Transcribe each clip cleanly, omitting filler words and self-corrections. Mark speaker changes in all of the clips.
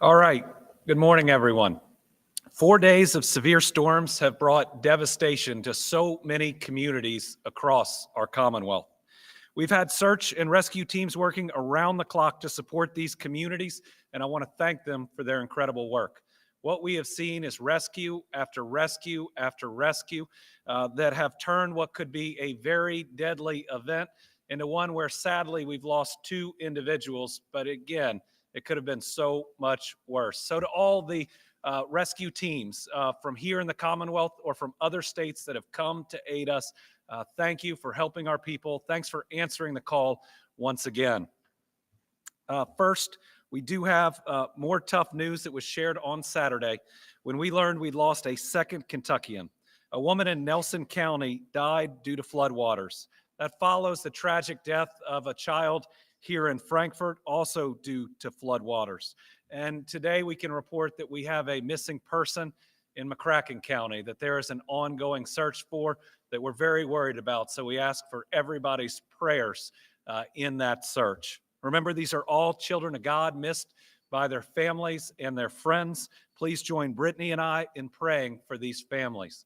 Speaker 1: All right. Good morning, everyone. 4 days of severe storms have brought devastation to so many communities across our Commonwealth. We've had search and rescue teams working around the clock to support these communities, and I want to thank them for their incredible work. What we have seen is rescue after rescue after rescue that have turned what could be a very deadly event into one where sadly we've lost 2 individuals, but again, it could have been so much worse. So to all the rescue teams from here in the Commonwealth or from other states that have come to aid us, thank you for helping our people. Thanks for answering the call once again. First, we do have more tough news that was shared on Saturday when we learned we'd lost a second Kentuckian. A woman in Nelson County died due to floodwaters. That follows the tragic death of a child here in Frankfort, also due to floodwaters. And today we can report that we have a missing person in McCracken County that there is an ongoing search for that we're very worried about. So we ask for everybody's prayers in that search. Remember, these are all children of God missed by their families and their friends. Please join Brittany and I in praying for these families.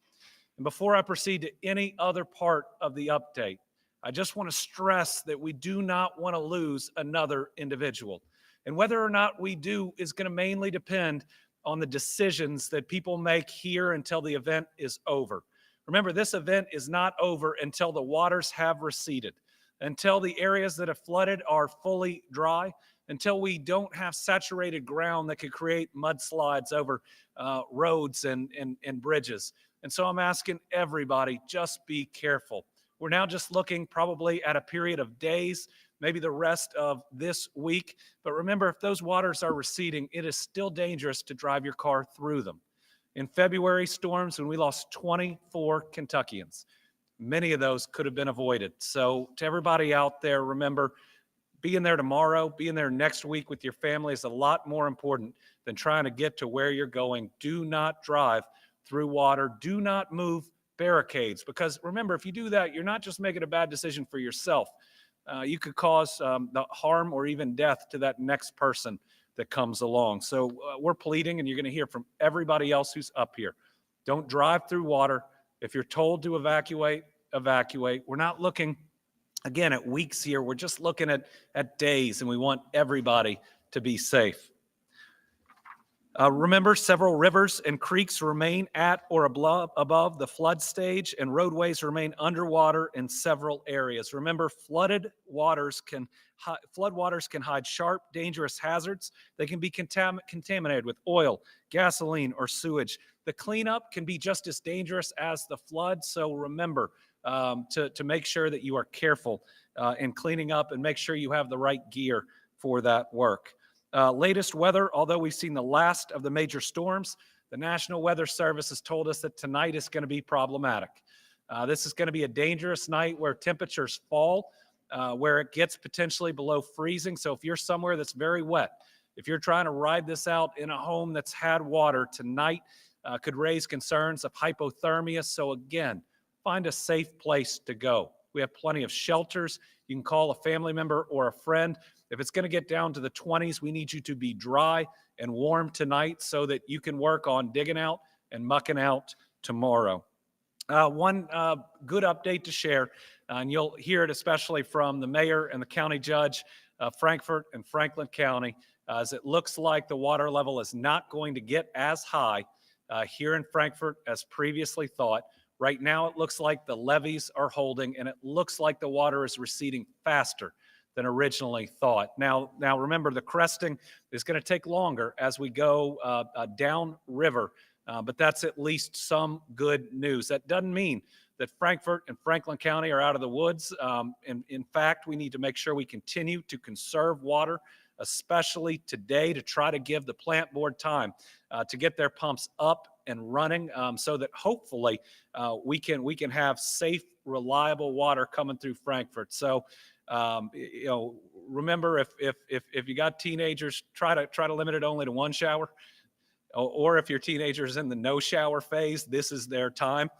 Speaker 1: And before I proceed to any other part of the update, I just want to stress that we do not want to lose another individual. And whether or not we do is going to mainly depend on the decisions that people make here until the event is over. Remember, this event is not over until the waters have receded, until the areas that have flooded are fully dry, until we don't have saturated ground that could create mudslides over roads and bridges. And so I'm asking everybody, just be careful. We're now just looking probably at a period of days, maybe the rest of this week. But remember, if those waters are receding, it is still dangerous to drive your car through them. In February storms, when we lost 24 Kentuckians, many of those could have been avoided. So to everybody out there, remember, being there tomorrow, being there next week with your family is a lot more important than trying to get to where you're going. Do not drive through water. Do not move barricades, because remember, if you do that, you're not just making a bad decision for yourself. You could cause the harm or even death to that next person that comes along. So we're pleading, and you're going to hear from everybody else who's up here. Don't drive through water. If you're told to evacuate, evacuate. We're not looking, again, at weeks here. We're just looking at days, and we want everybody to be safe. Remember, several rivers and creeks remain at or above the flood stage, and roadways remain underwater in several areas. Remember, floodwaters can hide sharp, dangerous hazards. They can be contaminated with oil, gasoline, or sewage. The cleanup can be just as dangerous as the flood, so remember to make sure that you are careful in cleaning up and make sure you have the right gear for that work. Latest weather, although we've seen the last of the major storms, the National Weather Service has told us that tonight is going to be problematic. This is going to be a dangerous night where temperatures fall, where it gets potentially below freezing. So if you're somewhere that's very wet, if you're trying to ride this out in a home that's had water, tonight could raise concerns of hypothermia. So again, find a safe place to go. We have plenty of shelters. You can call a family member or a friend. If it's going to get down to the 20s, we need you to be dry and warm tonight so that you can work on digging out and mucking out tomorrow. One good update to share, and you'll hear it especially from the mayor and the county judge of Frankfort and Franklin County, as it looks like the water level is not going to get as high here in Frankfort as previously thought. Right now, it looks like the levees are holding, and it looks like the water is receding faster than originally thought. Now remember, the cresting is going to take longer as we go down river, but that's at least some good news. That doesn't mean that Frankfort and Franklin County are out of the woods. In fact, we need to make sure we continue to conserve water, especially today, to try to give the plant board time to get their pumps up and running so that hopefully we can have safe, reliable water coming through Frankfort. So remember, if you got teenagers, try to limit it only to one shower. Or if your teenager's in the no shower phase, this is their time.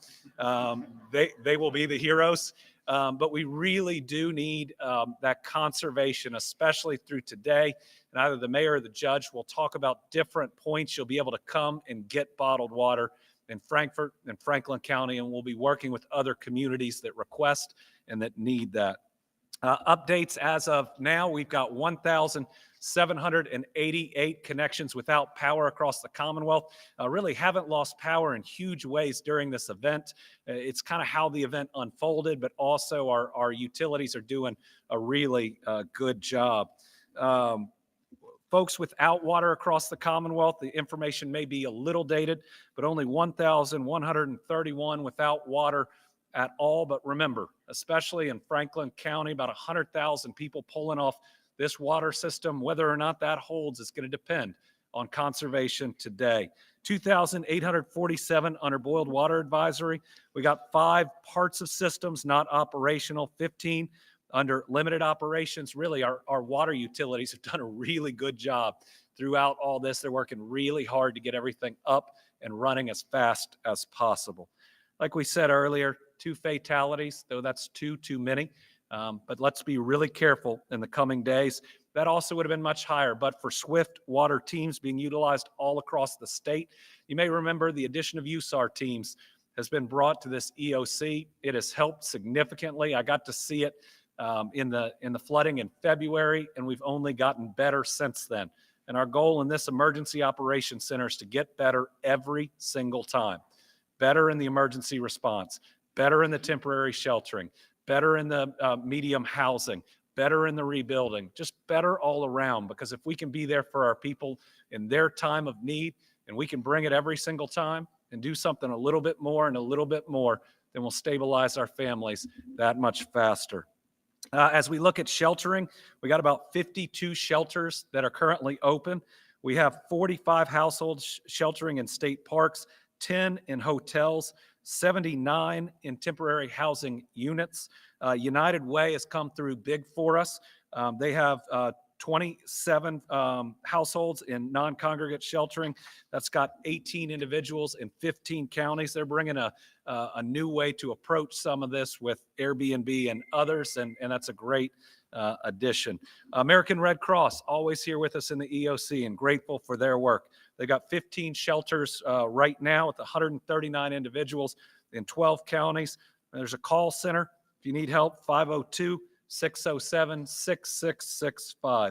Speaker 1: They will be the heroes. but we really do need that conservation, especially through today. And either the mayor or the judge will talk about different points. You'll be able to come and get bottled water in Frankfort and Franklin County, and we'll be working with other communities that request and that need that. Updates as of now, we've got 1,788 connections without power across the Commonwealth. Really haven't lost power in huge ways during this event. It's kind of how the event unfolded, but also our utilities are doing a really good job. Folks without water across the Commonwealth, the information may be a little dated, but only 1,131 without water at all. But remember, especially in Franklin County, about 100,000 people pulling off this water system. Whether or not that holds is going to depend on conservation today. 2,847 under boiled water advisory. We got 5 parts of systems not operational, 15 under limited operations. Really, our water utilities have done a really good job throughout all this. They're working really hard to get everything up and running as fast as possible. Like we said earlier, 2 fatalities, though that's too many. But let's be really careful in the coming days. That also would have been much higher, but for swift water teams being utilized all across the state. You may remember the addition of USAR teams has been brought to this EOC. It has helped significantly. I got to see it in the flooding in February, and we've only gotten better since then. And our goal in this emergency operations center is to get better every single time. Better in the emergency response, better in the temporary sheltering, better in the medium housing, better in the rebuilding, just better all around. Because if we can be there for our people in their time of need, and we can bring it every single time and do something a little bit more and a little bit more, then we'll stabilize our families that much faster. As we look at sheltering, we got about 52 shelters that are currently open. We have 45 households sheltering in state parks, 10 in hotels, 79 in temporary housing units. United Way has come through big for us. They have 27 households in non-congregate sheltering. That's got 18 individuals in 15 counties. They're bringing a new way to approach some of this with Airbnb and others, and that's a great addition. American Red Cross, always here with us in the EOC, and grateful for their work. They got 15 shelters right now with 139 individuals in 12 counties. There's a call center if you need help, 502-607-6665.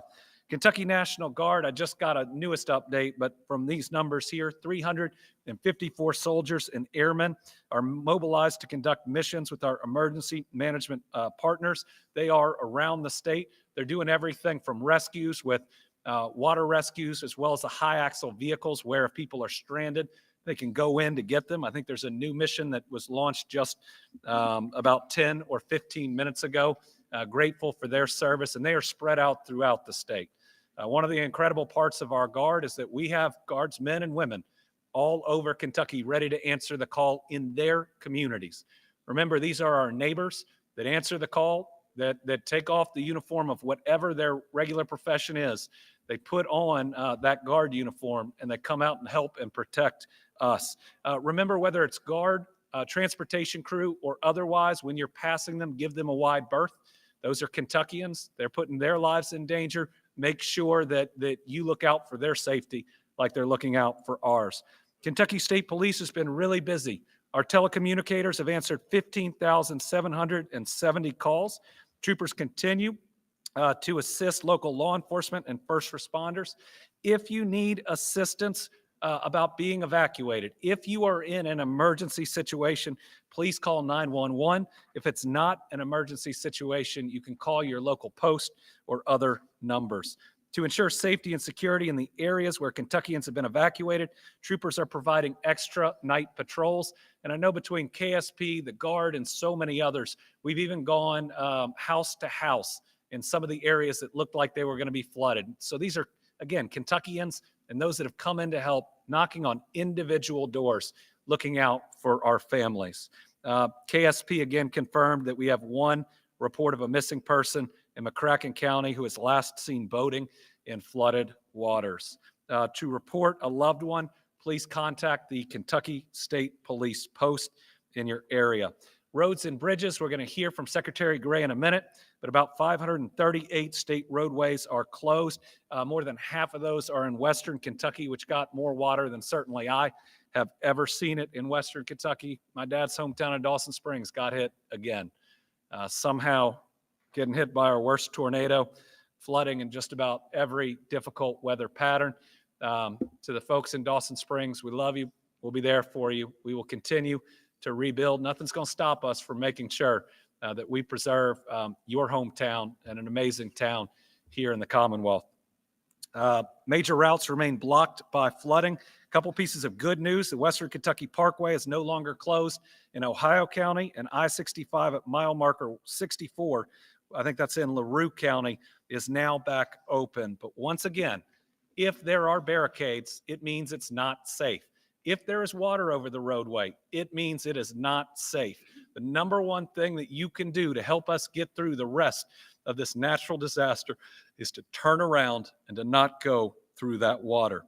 Speaker 1: Kentucky National Guard, I just got a newest update, but from these numbers here, 354 soldiers and airmen are mobilized to conduct missions with our emergency management partners. They are around the state. They're doing everything from rescues with water rescues, as well as the high axle vehicles where if people are stranded, they can go in to get them. I think there's a new mission that was launched just about 10 or 15 minutes ago. Grateful for their service, and they are spread out throughout the state. One of the incredible parts of our Guard is that we have Guardsmen and women all over Kentucky ready to answer the call in their communities. Remember, these are our neighbors that answer the call, that take off the uniform of whatever their regular profession is. They put on that Guard uniform, and they come out and help and protect us. Remember, whether it's Guard, transportation crew, or otherwise, when you're passing them, give them a wide berth. Those are Kentuckians. They're putting their lives in danger. Make sure that you look out for their safety like they're looking out for ours. Kentucky State Police has been really busy. Our telecommunicators have answered 15,770 calls. Troopers continue to assist local law enforcement and first responders. If you need assistance about being evacuated, if you are in an emergency situation, please call 911. If it's not an emergency situation, you can call your local post or other numbers. To ensure safety and security in the areas where Kentuckians have been evacuated, troopers are providing extra night patrols. And I know between KSP, the Guard, and so many others, we've even gone house to house in some of the areas that looked like they were going to be flooded. So these are, again, Kentuckians and those that have come in to help, knocking on individual doors, looking out for our families. KSP again confirmed that we have one report of a missing person in McCracken County who was last seen boating in flooded waters. To report a loved one, please contact the Kentucky State Police post in your area. Roads and bridges, we're going to hear from Secretary Gray in a minute, but about 538 state roadways are closed. More than half of those are in Western Kentucky, which got more water than certainly I have ever seen it in Western Kentucky. My dad's hometown of Dawson Springs got hit again. Somehow getting hit by our worst tornado, flooding in just about every difficult weather pattern. To the folks in Dawson Springs, we love you. We'll be there for you. We will continue to rebuild. Nothing's going to stop us from making sure that we preserve your hometown and an amazing town here in the Commonwealth. Major routes remain blocked by flooding. A couple pieces of good news. The Western Kentucky Parkway is no longer closed in Ohio County, and I-65 at mile marker 64, I think that's in LaRue County, is now back open. But once again, if there are barricades, it means it's not safe. If there is water over the roadway, it means it is not safe. The number one thing that you can do to help us get through the rest of this natural disaster is to turn around and to not go through that water.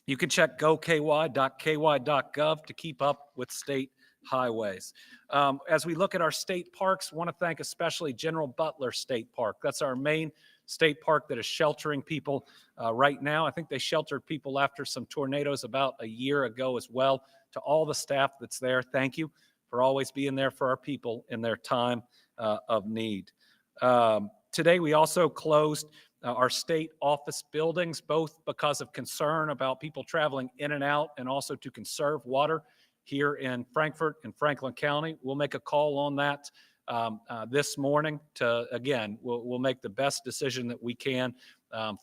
Speaker 1: You can check goky.ky.gov to keep up with state highways. As we look at our state parks, I want to thank especially General Butler State Park. That's our main state park that is sheltering people right now. I think they sheltered people after some tornadoes about a year ago as well. To all the staff that's there, thank you for always being there for our people in their time of need. Today, we also closed our state office buildings, both because of concern about people traveling in and out and also to conserve water here in Frankfort and Franklin County. We'll make a call on that this morning to, again, we'll make the best decision that we can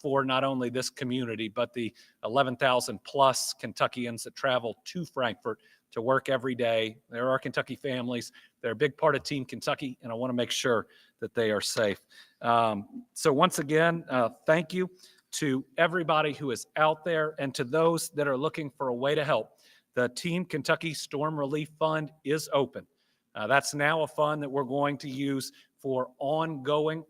Speaker 1: for not only this community, but the 11,000 plus Kentuckians that travel to Frankfort to work every day. There are Kentucky families. They're a big part of Team Kentucky, and I want to make sure that they are safe. So once again, thank you to everybody who is out there and to those that are looking for a way to help. The Team Kentucky Storm Relief Fund is open. That's now a fund that we're going to use for ongoing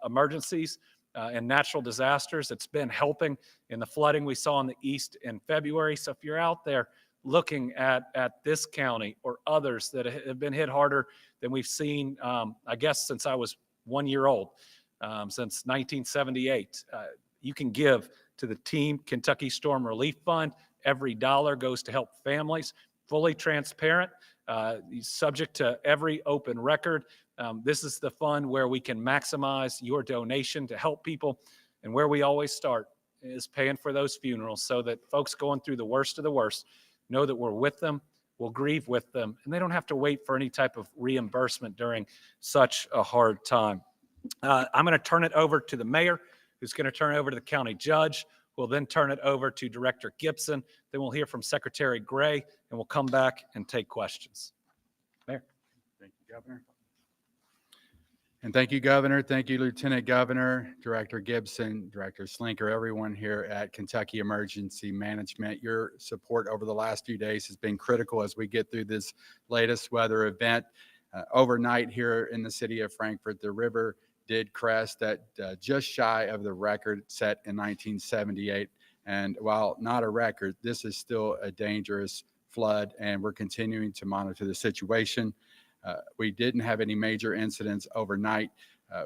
Speaker 1: emergencies and natural disasters. It's been helping in the flooding we saw in the east in February. So if you're out there looking at this county or others that have been hit harder than we've seen, I guess, since I was 1 year old, since 1978, you can give to the Team Kentucky Storm Relief Fund. Every dollar goes to help families, fully transparent, subject to every open record. This is the fund where we can maximize your donation to help people. And where we always start is paying for those funerals so that folks going through the worst of the worst know that we're with them, we'll grieve with them, and they don't have to wait for any type of reimbursement during such a hard time. I'm going to turn it over to the mayor, who's going to turn it over to the county judge. We'll then turn it over to Director Gibson. Then we'll hear from Secretary Gray, and we'll come back and take questions. Mayor.
Speaker 2: Thank you, Governor. And thank you, Governor. Thank you, Lieutenant Governor, Director Gibson, Director Slinker, everyone here at Kentucky Emergency Management. Your support over the last few days has been critical as we get through this latest weather event. Overnight here in the city of Frankfort, the river did crest at just shy of the record set in 1978. And while not a record, this is still a dangerous flood, and we're continuing to monitor the situation. We didn't have any major incidents overnight.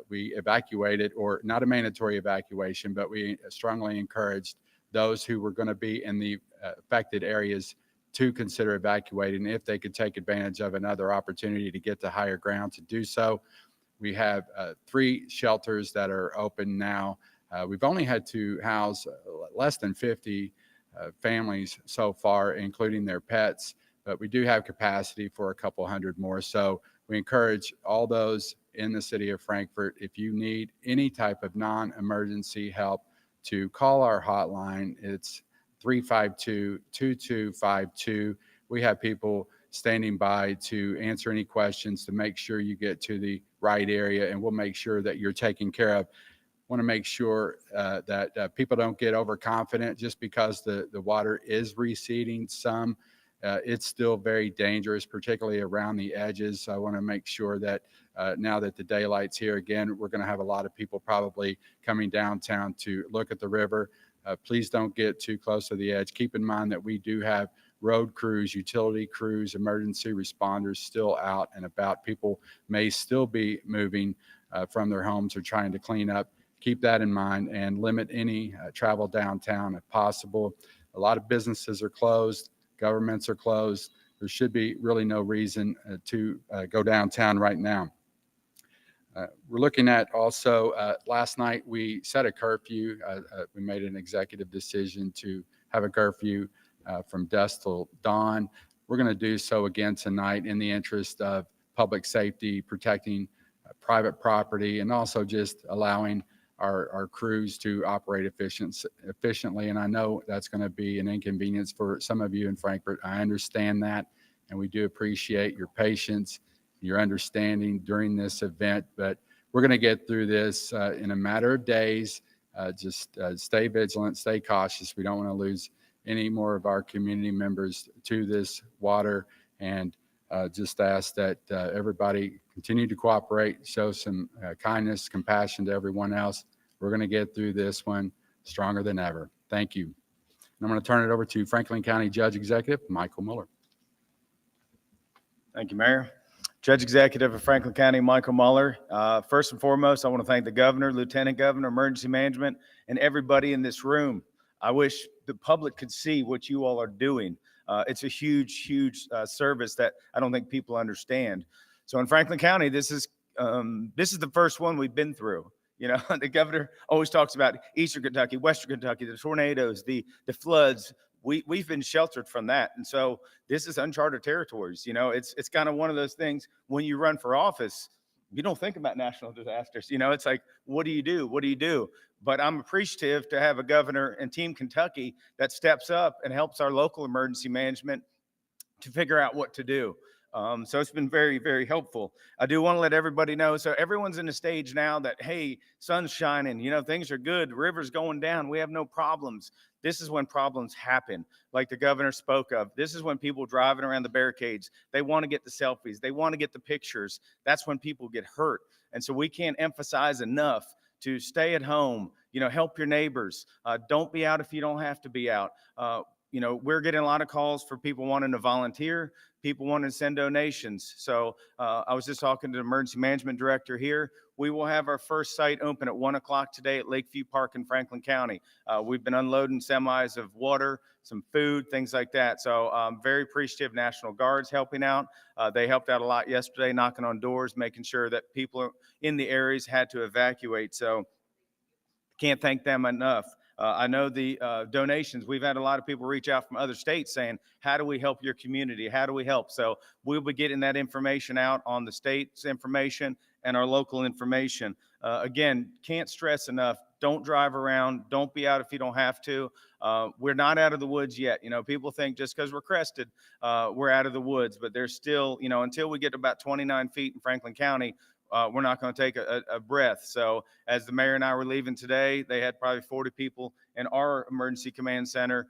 Speaker 2: We evacuated, or not a mandatory evacuation, but we strongly encouraged those who were going to be in the affected areas to consider evacuating if they could take advantage of another opportunity to get to higher ground to do so. We have 3 shelters that are open now. We've only had to house less than 50 families so far, including their pets, but we do have capacity for a couple hundred more. So we encourage all those in the city of Frankfort, if you need any type of non-emergency help, to call our hotline. It's 352-2252. We have people standing by to answer any questions, to make sure you get to the right area, and we'll make sure that you're taken care of. Want to make sure that people don't get overconfident just because the water is receding some. It's still very dangerous, particularly around the edges. So I want to make sure that now that the daylight's here again, we're going to have a lot of people probably coming downtown to look at the river. Please don't get too close to the edge. Keep in mind that we do have road crews, utility crews, emergency responders still out and about. People may still be moving from their homes or trying to clean up. Keep that in mind and limit any travel downtown if possible. A lot of businesses are closed, governments are closed. There should be really no reason to go downtown right now. We're looking at also, last night we set a curfew. We made an executive decision to have a curfew from dusk till dawn. We're going to do so again tonight in the interest of public safety, protecting private property, and also just allowing our crews to operate efficiently. And I know that's going to be an inconvenience for some of you in Frankfort. I understand that, and we do appreciate your patience, your understanding during this event, but we're going to get through this in a matter of days. Just stay vigilant, stay cautious. We don't want to lose any more of our community members to this water, and just ask that everybody continue to cooperate, show some kindness, compassion to everyone else. We're going to get through this one stronger than ever. Thank you. And I'm going to turn it over to Franklin County Judge Executive Michael Mueller.
Speaker 3: Thank you, Mayor. Judge Executive of Franklin County, Michael Mueller. First and foremost, I want to thank the Governor, Lieutenant Governor, Emergency Management, and everybody in this room. I wish the public could see what you all are doing. It's a huge, huge service that I don't think people understand. So in Franklin County, this is the first one we've been through. You know, the governor always talks about Eastern Kentucky, Western Kentucky, the tornadoes, the floods. We've been sheltered from that. And so this is uncharted territories. You know, it's kind of one of those things when you run for office, you don't think about national disasters. You know, it's like, what do you do? What do you do? But I'm appreciative to have a governor in Team Kentucky that steps up and helps our local emergency management to figure out what to do. So it's been very, very helpful. I do want to let everybody know. So everyone's in a stage now that, hey, sun's shining, you know, things are good. The river's going down. We have no problems. This is when problems happen, like the governor spoke of. This is when people driving around the barricades, they want to get the selfies. They want to get the pictures. That's when people get hurt. And so we can't emphasize enough to stay at home, you know, help your neighbors. Don't be out if you don't have to be out. You know, we're getting a lot of calls for people wanting to volunteer, people wanting to send donations. So I was just talking to the emergency management director here. We will have our first site open at 1 o'clock today at Lakeview Park in Franklin County. We've been unloading semis of water, some food, things like that. So I'm very appreciative of National Guards helping out. They helped out a lot yesterday, knocking on doors, making sure that people in the areas had to evacuate. So can't thank them enough. I know the donations. We've had a lot of people reach out from other states saying, how do we help your community? How do we help? So we'll be getting that information out on the state's information and our local information. Again, can't stress enough. Don't drive around. Don't be out if you don't have to. We're not out of the woods yet. You know, people think just because we're crested, we're out of the woods. But there's still, you know, until we get to about 29 feet in Franklin County, we're not going to take a breath. So as the mayor and I were leaving today, they had probably 40 people in our emergency command center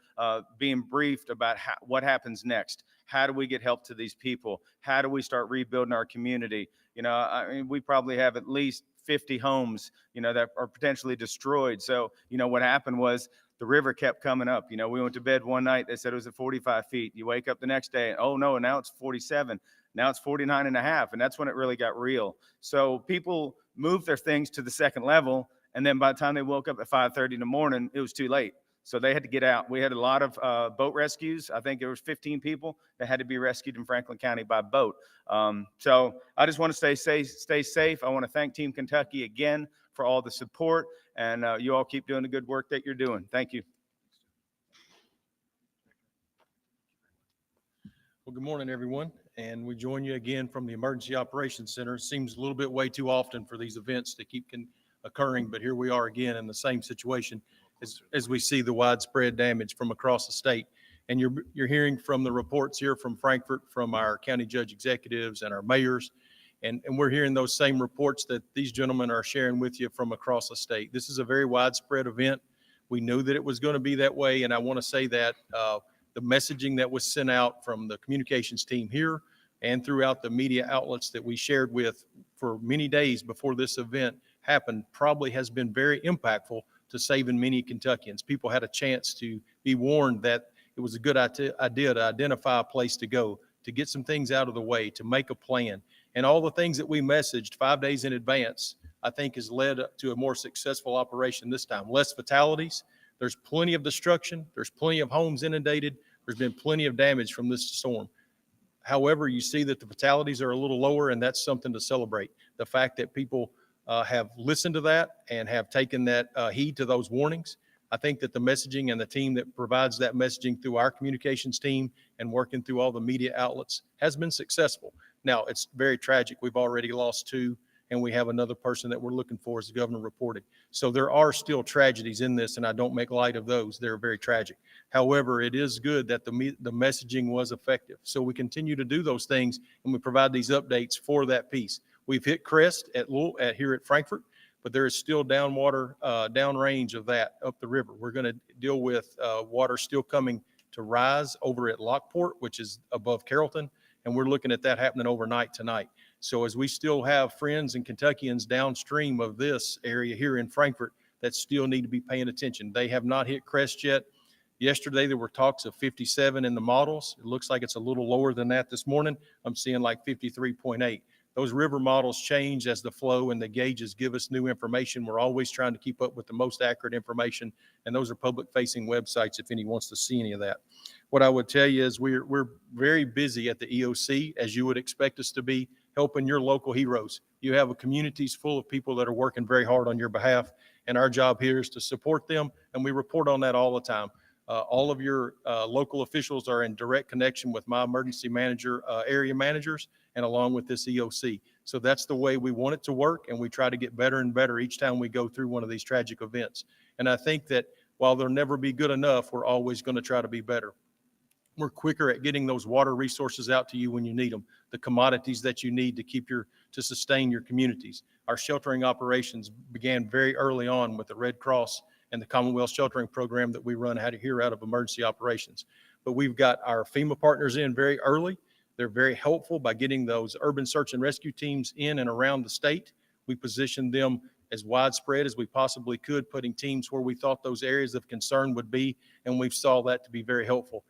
Speaker 3: being briefed about what happens next. How do we get help to these people? How do we start rebuilding our community? You know, I mean, we probably have at least 50 homes, you know, that are potentially destroyed. So, you know, what happened was the river kept coming up. You know, we went to bed one night, they said it was at 45 feet. You wake up the next day, oh no, now it's 47. Now it's 49 and a half. And that's when it really got real. So people moved their things to the second level. And then by the time they woke up at 5:30 in the morning, it was too late. So they had to get out. We had a lot of boat rescues. I think there was 15 people that had to be rescued in Franklin County by boat. So I just want to stay safe. I want to thank Team Kentucky again for all the support. And you all keep doing the good work that you're doing. Thank you.
Speaker 4: Well, good morning, everyone. And we join you again from the Emergency Operations Center. Seems a little bit way too often for these events to keep occurring, but here we are again in the same situation as we see the widespread damage from across the state. And you're hearing from the reports here from Frankfort, from our county judge executives and our mayors. And we're hearing those same reports that these gentlemen are sharing with you from across the state. This is a very widespread event. We knew that it was going to be that way. And I want to say that the messaging that was sent out from the communications team here and throughout the media outlets that we shared with for many days before this event happened probably has been very impactful to saving many Kentuckians. People had a chance to be warned that it was a good idea to identify a place to go, to get some things out of the way, to make a plan. And all the things that we messaged 5 days in advance, I think has led to a more successful operation this time. Less fatalities. There's plenty of destruction. There's plenty of homes inundated. There's been plenty of damage from this storm. However, you see that the fatalities are a little lower, and that's something to celebrate. The fact that people have listened to that and have taken that heed to those warnings. I think that the messaging and the team that provides that messaging through our communications team and working through all the media outlets has been successful. Now, it's very tragic. We've already lost 2, and we have another person that we're looking for, as the governor reported. So there are still tragedies in this, and I don't make light of those. They're very tragic. However, it is good that the messaging was effective. So we continue to do those things, and we provide these updates for that piece. We've hit crest at here at Frankfort, but there is still downrange of that up the river. We're going to deal with water still coming to rise over at Lockport, which is above Carrollton, and we're looking at that happening overnight tonight. So as we still have friends and Kentuckians downstream of this area here in Frankfort that still need to be paying attention. They have not hit crest yet. Yesterday, there were talks of 57 in the models. It looks like it's a little lower than that this morning. I'm seeing like 53.8. Those river models change as the flow and the gauges give us new information. We're always trying to keep up with the most accurate information, and those are public-facing websites if anyone wants to see any of that. What I would tell you is we're very busy at the EOC, as you would expect us to be, helping your local heroes. You have a communities full of people that are working very hard on your behalf, and our job here is to support them, and we report on that all the time. All of your local officials are in direct connection with my emergency manager, area managers, and along with this EOC. So that's the way we want it to work, and we try to get better and better each time we go through one of these tragic events. And I think that while there'll never be good enough, we're always going to try to be better. We're quicker at getting those water resources out to you when you need them, the commodities that you need to sustain your communities. Our sheltering operations began very early on with the Red Cross and the Commonwealth Sheltering Program that we run out of emergency operations. But we've got our FEMA partners in very early. They're very helpful by getting those urban search and rescue teams in and around the state. We positioned them as widespread as we possibly could, putting teams where we thought those areas of concern would be, and we saw that to be very helpful.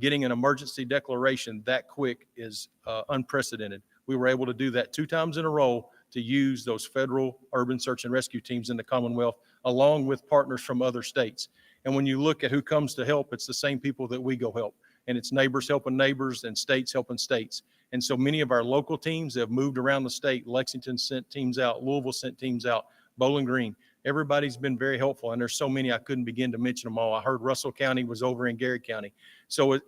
Speaker 4: Getting an emergency declaration that quick is unprecedented. We were able to do that 2 times in a row to use those federal urban search and rescue teams in the Commonwealth, along with partners from other states. And when you look at who comes to help, it's the same people that we go help. And it's neighbors helping neighbors and states helping states. And so many of our local teams have moved around the state. Lexington sent teams out, Louisville sent teams out, Bowling Green. Everybody's been very helpful, and there's so many I couldn't begin to mention them all. I heard Russell County was over in Gary County. So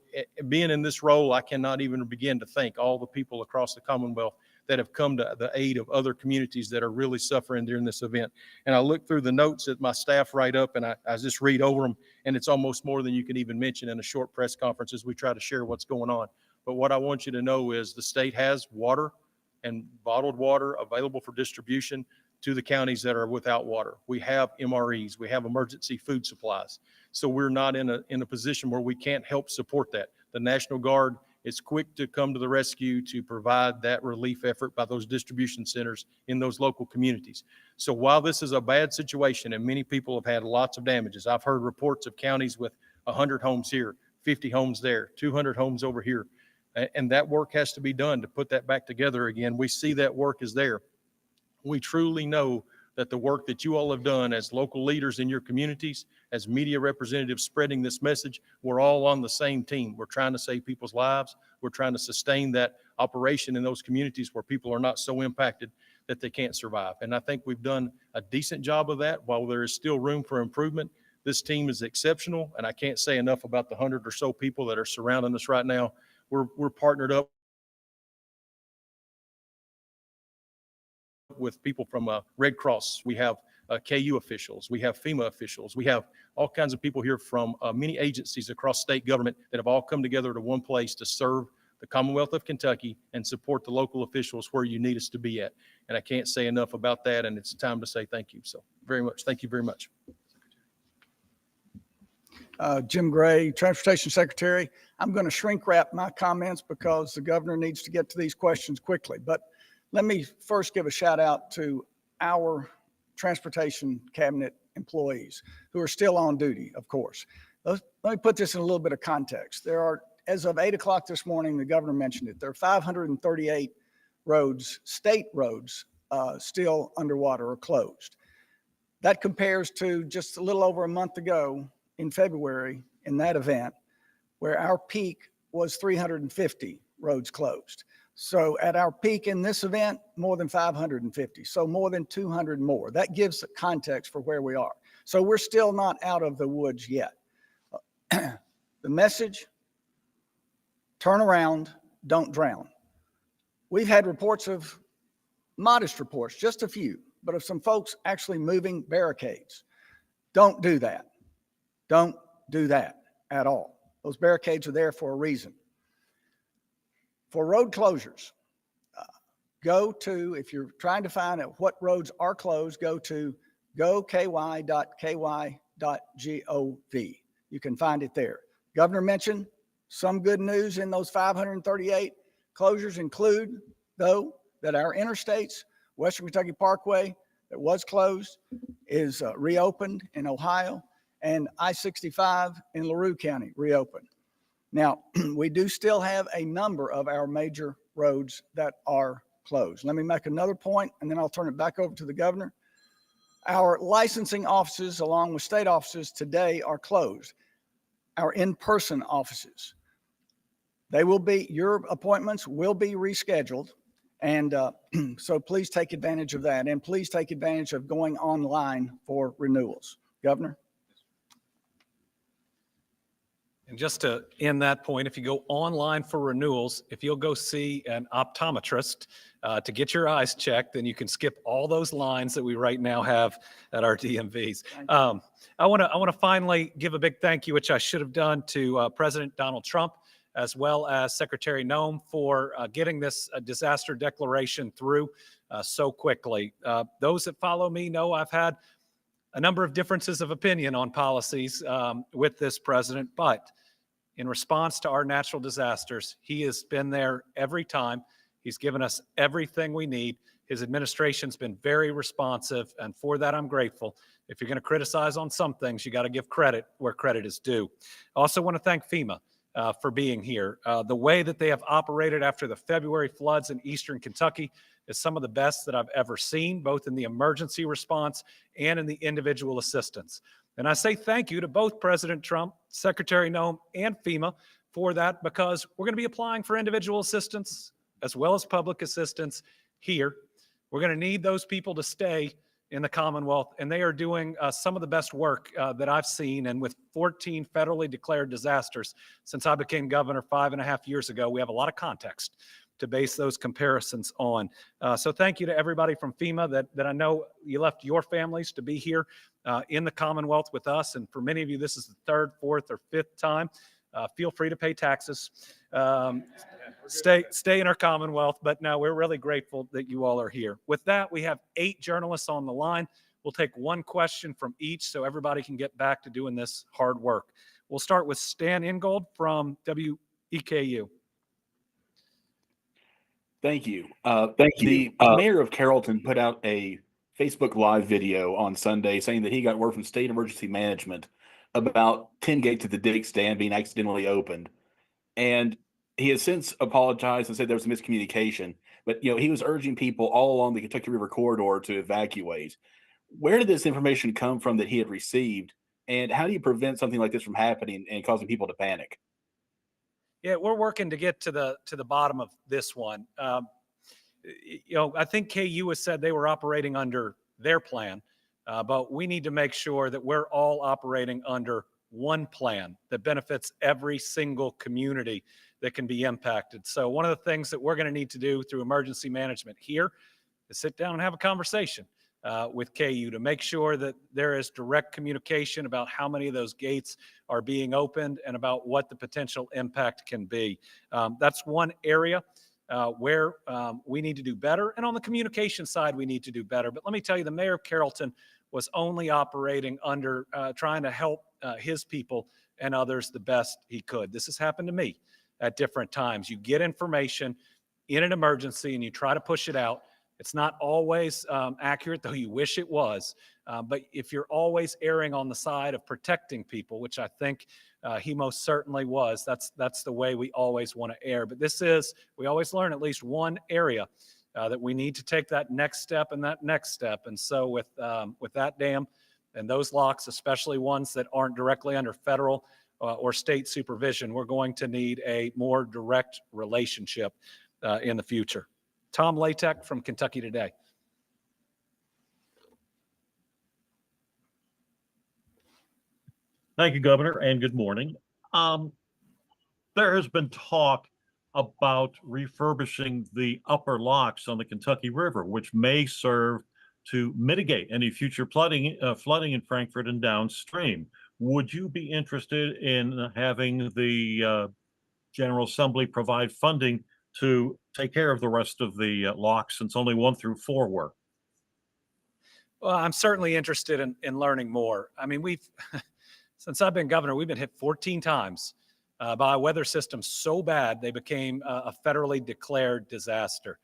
Speaker 4: being in this role, I cannot even begin to thank all the people across the Commonwealth that have come to the aid of other communities that are really suffering during this event. And I look through the notes that my staff write up, and I just read over them, and it's almost more than you can even mention in a short press conference as we try to share what's going on. But what I want you to know is the state has water and bottled water available for distribution to the counties that are without water. We have MREs, we have emergency food supplies. So we're not in a position where we can't help support that. The National Guard is quick to come to the rescue to provide that relief effort by those distribution centers in those local communities. So while this is a bad situation and many people have had lots of damages, I've heard reports of counties with 100 homes here, 50 homes there, 200 homes over here. And that work has to be done to put that back together again. We see that work is there. We truly know that the work that you all have done as local leaders in your communities, as media representatives spreading this message, we're all on the same team. We're trying to save people's lives. We're trying to sustain that operation in those communities where people are not so impacted that they can't survive. And I think we've done a decent job of that. While there is still room for improvement, this team is exceptional. And I can't say enough about the 100 or so people that are surrounding us right now. We're partnered up with people from Red Cross. We have KU officials. We have FEMA officials. We have all kinds of people here from many agencies across state government that have all come together to one place to serve the Commonwealth of Kentucky and support the local officials where you need us to be at. And I can't say enough about that, and it's time to say thank you. So very much. Thank you very much.
Speaker 5: Jim Gray, Transportation Secretary. I'm going to shrink wrap my comments because the governor needs to get to these questions quickly. But let me first give a shout out to our Transportation Cabinet employees who are still on duty, of course. Let me put this in a little bit of context. There are, as of 8 o'clock this morning, the governor mentioned it, there are 538 roads, state roads, still underwater or closed. That compares to just a little over a month ago in February in that event, where our peak was 350 roads closed. So at our peak in this event, more than 550, so more than 200 more. That gives the context for where we are. So we're still not out of the woods yet. The message, turn around, don't drown. We've had reports of, modest reports, just a few, but of some folks actually moving barricades. Don't do that. Don't do that at all. Those barricades are there for a reason. For road closures, go to, if you're trying to find out what roads are closed, go to goky.ky.gov. You can find it there. Governor mentioned some good news in those 538 closures include, though, that our interstates, Western Kentucky Parkway, that was closed, is reopened in Ohio, and I-65 in LaRue County reopened. Now, we do still have a number of our major roads that are closed. Let me make another point, and then I'll turn it back over to the governor. Our licensing offices, along with state offices today, are closed. Our in-person offices, they will be, your appointments will be rescheduled. And so please take advantage of that. And please take advantage of going online for renewals. Governor?
Speaker 1: And just to end that point, if you go online for renewals, if you'll go see an optometrist to get your eyes checked, then you can skip all those lines that we right now have at our DMVs. I want to finally give a big thank you, which I should have done, to President Donald Trump, as well as Secretary Noem, for getting this disaster declaration through so quickly. Those that follow me know I've had a number of differences of opinion on policies with this president, but in response to our natural disasters, he has been there every time. He's given us everything we need. His administration's been very responsive, and for that, I'm grateful. If you're going to criticize on some things, you got to give credit where credit is due. I also want to thank FEMA for being here. The way that they have operated after the February floods in Eastern Kentucky is some of the best that I've ever seen, both in the emergency response and in the individual assistance. And I say thank you to both President Trump, Secretary Noem, and FEMA for that, because we're going to be applying for individual assistance as well as public assistance here. We're going to need those people to stay in the Commonwealth, and they are doing some of the best work that I've seen. And with 14 federally declared disasters since I became governor 5.5 years ago, we have a lot of context to base those comparisons on. So thank you to everybody from FEMA that I know you left your families to be here in the Commonwealth with us. And for many of you, this is the third, fourth, or fifth time. Feel free to pay taxes. Stay in our Commonwealth. But no, we're really grateful that you all are here. With that, we have 8 journalists on the line. We'll take one question from each so everybody can get back to doing this hard work. We'll start with Stan Ingold from WEKU.
Speaker 6: Thank you. The mayor of Carrollton put out a Facebook Live video on Sunday saying that he got word from State Emergency Management about 10 gates at the Dick Stand being accidentally opened. And he has since apologized and said there was a miscommunication. But, he was urging people all along the Kentucky River corridor to evacuate. Where did this information come from that he had received? And how do you prevent something like this from happening and causing people to panic?
Speaker 1: Yeah, we're working to get to the bottom of this one. I think KU has said they were operating under their plan, but we need to make sure that we're all operating under one plan that benefits every single community that can be impacted. So one of the things that we're going to need to do through emergency management here is sit down and have a conversation with KU to make sure that there is direct communication about how many of those gates are being opened and about what the potential impact can be. That's one area where we need to do better. And on the communication side, we need to do better. But let me tell you, the mayor of Carrollton was only operating under trying to help his people and others the best he could. This has happened to me at different times. You get information in an emergency and you try to push it out It's not always accurate, though you wish it was. But if you're always erring on the side of protecting people, which I think he most certainly was, that's the way we always want to err. But we always learn at least one area that we need to take that next step and that next step. And so with that dam and those locks, especially ones that aren't directly under federal or state supervision, we're going to need a more direct relationship in the future. Tom Latek from Kentucky Today.
Speaker 7: Thank you, Governor, and good morning. There has been talk about refurbishing the upper locks on the Kentucky River, which may serve to mitigate any future flooding in Frankfort and downstream. Would you be interested in having the General Assembly provide funding to take care of the rest of the locks, since only 1 through 4 work?
Speaker 1: Well, I'm certainly interested in learning more. I mean, since I've been governor, we've been hit 14 times by a weather system so bad they became a federally declared disaster.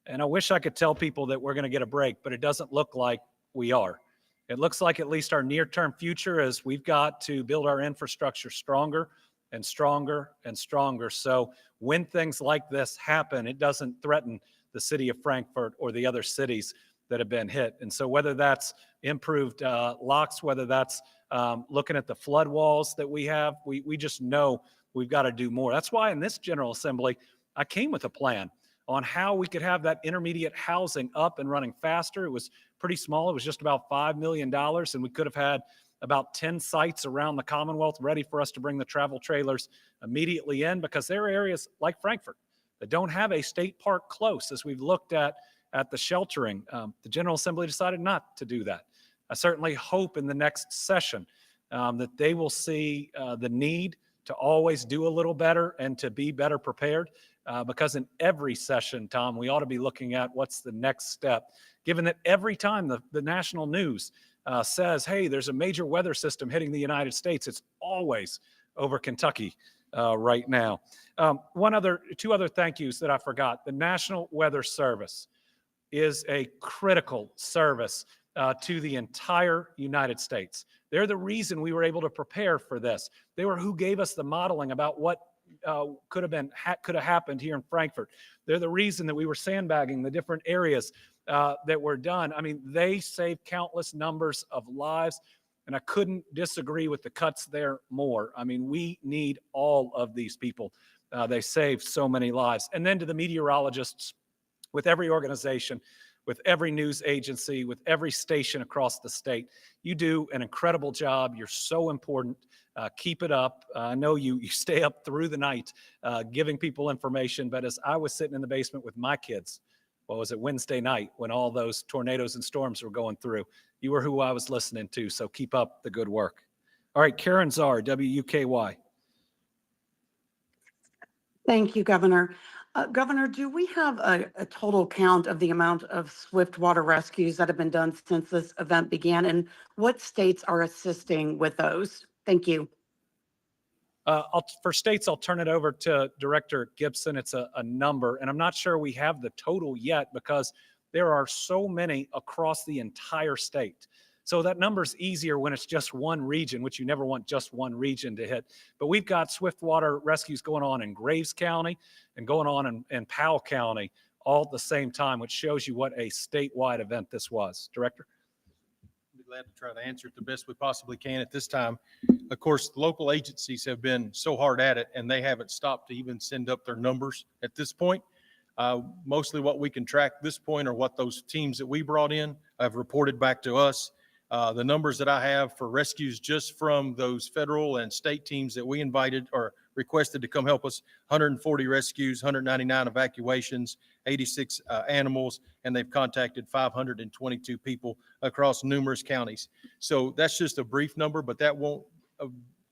Speaker 1: And I wish I could tell people that we're going to get a break, but it doesn't look like we are. It looks like at least our near-term future is we've got to build our infrastructure stronger and stronger and stronger. So when things like this happen, it doesn't threaten the city of Frankfort or the other cities that have been hit. And so whether that's improved locks, whether that's looking at the flood walls that we have, we just know we've got to do more. That's why in this General Assembly, I came with a plan on how we could have that intermediate housing up and running faster. It was pretty small. It was just about $5 million, and we could have had about 10 sites around the Commonwealth ready for us to bring the travel trailers immediately in, because there are areas like Frankfort that don't have a state park close. As we've looked at the sheltering, the General Assembly decided not to do that. I certainly hope in the next session that they will see the need to always do a little better and to be better prepared, because in every session, Tom, we ought to be looking at what's the next step, given that every time the national news says, hey, there's a major weather system hitting the United States, it's always over Kentucky right now. Two other thank yous that I forgot. The National Weather Service is a critical service to the entire United States. They're the reason we were able to prepare for this. They were who gave us the modeling about what could have happened here in Frankfort. They're the reason that we were sandbagging the different areas that were done. I mean, they saved countless numbers of lives, and I couldn't disagree with the cuts there more. I mean, we need all of these people. They saved so many lives. And then to the meteorologists with every organization, with every news agency, with every station across the state, you do an incredible job. You're so important. Keep it up. I know you stay up through the night giving people information, but as I was sitting in the basement with my kids, what was it, Wednesday night, when all those tornadoes and storms were going through, you were who I was listening to, so keep up the good work. All right, Karen Czar, WUKY.
Speaker 8: Thank you, Governor. Governor, do we have a total count of the amount of swift water rescues that have been done since this event began, and what states are assisting with those? Thank you.
Speaker 1: For states, I'll turn it over to Director Gibson. It's a number, and I'm not sure we have the total yet because there are so many across the entire state. So that number's easier when it's just one region, which you never want just one region to hit. But we've got swift water rescues going on in Graves County and going on in Powell County all at the same time, which shows you what a statewide event this was. Director?
Speaker 4: I'd be glad to try to answer it the best we possibly can at this time. Of course, the local agencies have been so hard at it, and they haven't stopped to even send up their numbers at this point. Mostly what we can track at this point are what those teams that we brought in have reported back to us. The numbers that I have for rescues just from those federal and state teams that we invited or requested to come help us, 140 rescues, 199 evacuations, 86 animals, and they've contacted 522 people across numerous counties. So that's just a brief number, but that won't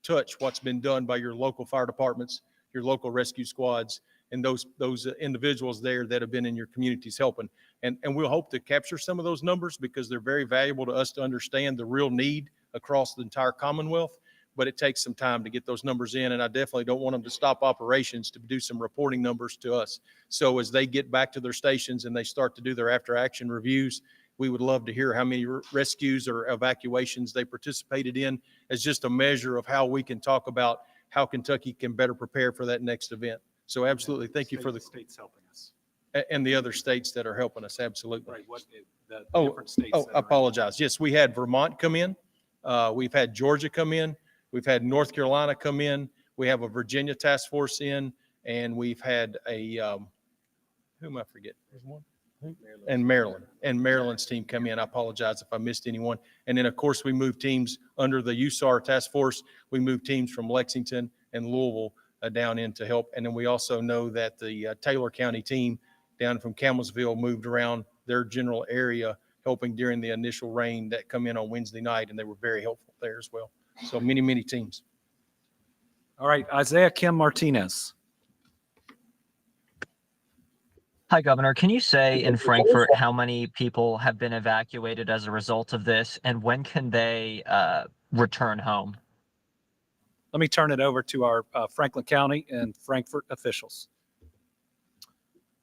Speaker 4: touch what's been done by your local fire departments, your local rescue squads, and those individuals there that have been in your communities helping. And we'll hope to capture some of those numbers because they're very valuable to us to understand the real need across the entire Commonwealth. but it takes some time to get those numbers in. And I definitely don't want them to stop operations to do some reporting numbers to us. So as they get back to their stations and they start to do their after action reviews, we would love to hear how many rescues or evacuations they participated in, as just a measure of how we can talk about how Kentucky can better prepare for that next event. So absolutely, thank you for the
Speaker 1: states helping us.
Speaker 4: and the other states that are helping us. Absolutely.
Speaker 1: Right. What the
Speaker 4: Oh,
Speaker 1: different states?
Speaker 4: Oh,
Speaker 1: that
Speaker 4: I
Speaker 1: are-
Speaker 4: apologize. Yes, we had Vermont come in. We've had Georgia come in. We've had North Carolina come in. We have a Virginia task force in, and we've had a, who am I forgetting? There's one. And Maryland's team come in. I apologize if I missed anyone. And then, of course, we moved teams under the USAR task force. We moved teams from Lexington and Louisville down in to help. And then we also know that the Taylor County team down from Campbellsville moved around their general area, helping during the initial rain that come in on Wednesday night, and they were very helpful there as well. So many teams.
Speaker 1: All right, Isaiah Kim Martinez.
Speaker 9: Hi, Governor. Can you say in Frankfort how many people have been evacuated as a result of this, and when can they return home?
Speaker 1: Let me turn it over to our Franklin County and Frankfort officials.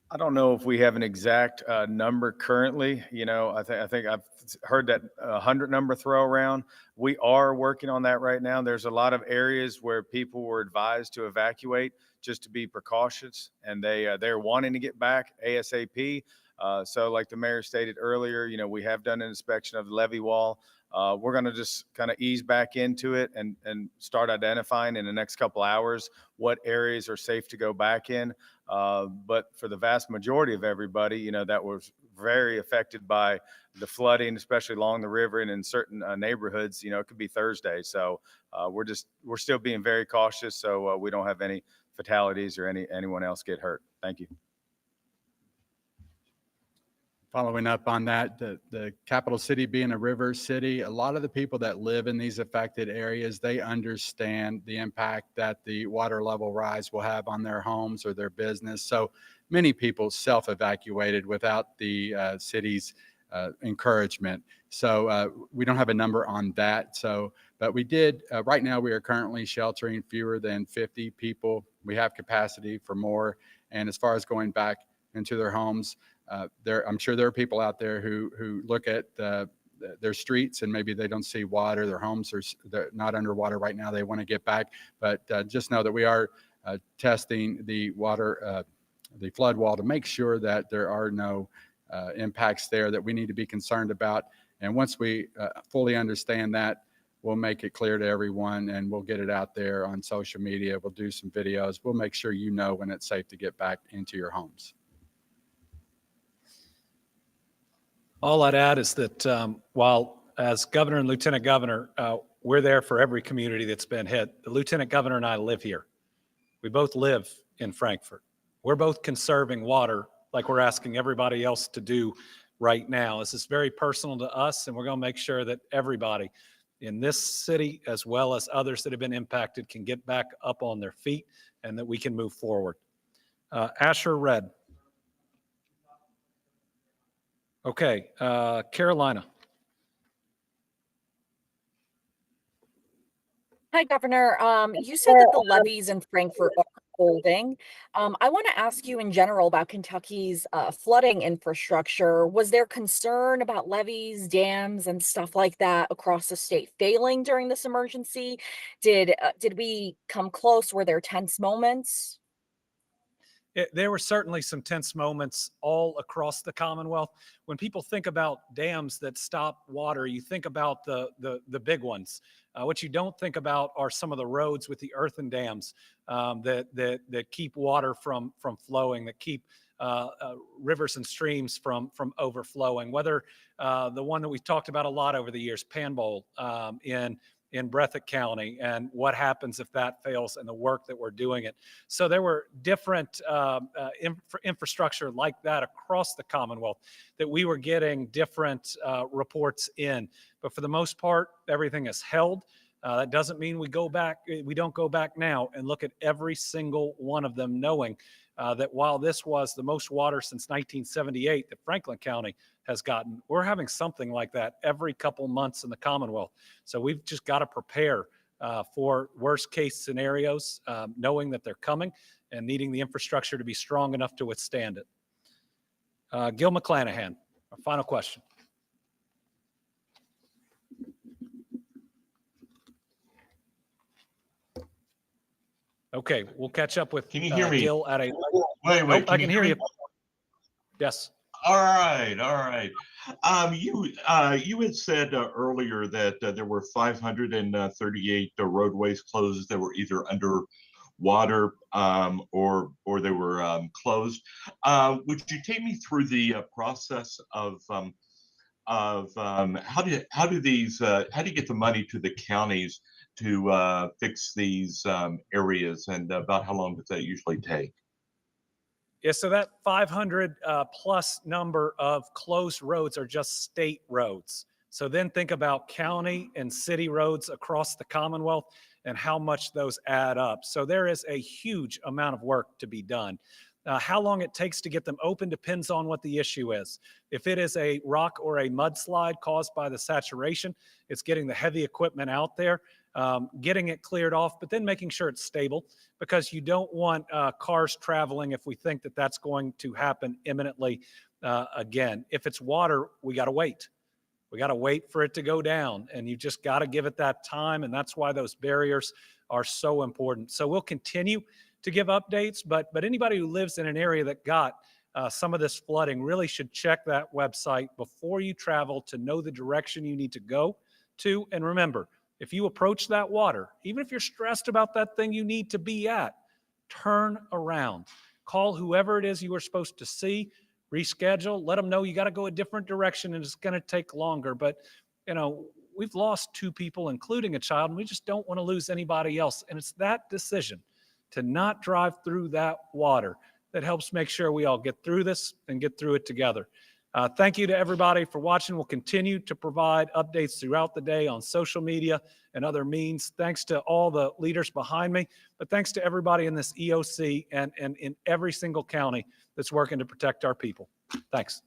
Speaker 3: I don't know if we have an exact number currently. You know, I think I've heard that 100 number throw around. We are working on that right now. There's a lot of areas where people were advised to evacuate just to be precautious, and they're wanting to get back ASAP. So like the mayor stated earlier, you know, we have done an inspection of the levee wall. We're going to just kind of ease back into it and start identifying in the next couple hours what areas are safe to go back in. But for the vast majority of everybody, you know, that was very affected by the flooding, especially along the river and in certain neighborhoods. You know, it could be Thursday. So we're still being very cautious, so we don't have any fatalities or anyone else get hurt. Thank you.
Speaker 2: Following up on that, the capital city being a river city, a lot of the people that live in these affected areas, they understand the impact that the water level rise will have on their homes or their business. So many people self-evacuated without the city's encouragement. So we don't have a number on that. So, but we did, right now we are currently sheltering fewer than 50 people. We have capacity for more. And as far as going back into their homes, I'm sure there are people out there who look at their streets and maybe they don't see water. Their homes they're not underwater right now. They want to get back, but just know that we are testing the water, the flood wall to make sure that there are no impacts there that we need to be concerned about. And once we fully understand that, we'll make it clear to everyone and we'll get it out there on social media. We'll do some videos. We'll make sure you know when it's safe to get back into your homes.
Speaker 1: All I'd add is that while as governor and lieutenant governor, we're there for every community that's been hit. The lieutenant governor and I live here. We both live in Frankfort. We're both conserving water like we're asking everybody else to do right now. This is very personal to us, and we're going to make sure that everybody in this city, as well as others that have been impacted, can get back up on their feet and that we can move forward. Asher Red. Okay, Carolina.
Speaker 10: Hi, Governor. You said that the levees in Frankfort are holding. I want to ask you in general about Kentucky's flooding infrastructure. Was there concern about levees, dams, and stuff like that across the state failing during this emergency? Did we come close? Were there tense moments?
Speaker 1: There were certainly some tense moments all across the Commonwealth. When people think about dams that stop water, you think about the big ones. What you don't think about are some of the roads with the earthen dams that keep water from flowing, that keep rivers and streams from overflowing. Whether the one that we've talked about a lot over the years, Panbowl in Breathitt County, and what happens if that fails, and the work that we're doing it. So there were different infrastructure like that across the Commonwealth that we were getting different reports in. But for the most part, everything is held. That doesn't mean we don't go back now and look at every single one of them, knowing that while this was the most water since 1978 that Franklin County has gotten, we're having something like that every couple months in the Commonwealth. So we've just got to prepare for worst case scenarios, knowing that they're coming and needing the infrastructure to be strong enough to withstand it. Gil McClanahan, our final question. Okay, we'll catch up with
Speaker 11: Can you hear me?
Speaker 1: Gil at a.
Speaker 11: Wait,
Speaker 1: Nope, I can hear you. Yes.
Speaker 11: All right, all right. You had said earlier that there were 538 roadways closed that were either under water or they were closed. Would you take me through the process of how do you get the money to the counties to fix these areas, and about how long does that usually take?
Speaker 1: Yeah, so that 500 plus number of closed roads are just state roads. So then think about county and city roads across the Commonwealth and how much those add up. So there is a huge amount of work to be done. How long it takes to get them open depends on what the issue is. If it is a rock or a mudslide caused by the saturation, it's getting the heavy equipment out there, getting it cleared off, but then making sure it's stable, because you don't want cars traveling if we think that that's going to happen imminently again. If it's water, we got to wait. We got to wait for it to go down, and you just got to give it that time, and that's why those barriers are so important. So we'll continue to give updates, but anybody who lives in an area that got some of this flooding really should check that website before you travel to know the direction you need to go to. And remember, if you approach that water, even if you're stressed about that thing you need to be at, turn around. Call whoever it is you were supposed to see, reschedule, let them know you got to go a different direction and it's going to take longer. But, you know, we've lost 2 people, including a child, and we just don't want to lose anybody else. And it's that decision to not drive through that water that helps make sure we all get through this and get through it together. Thank you to everybody for watching. We'll continue to provide updates throughout the day on social media and other means. Thanks to all the leaders behind me, but thanks to everybody in this EOC and in every single county that's working to protect our people. Thanks.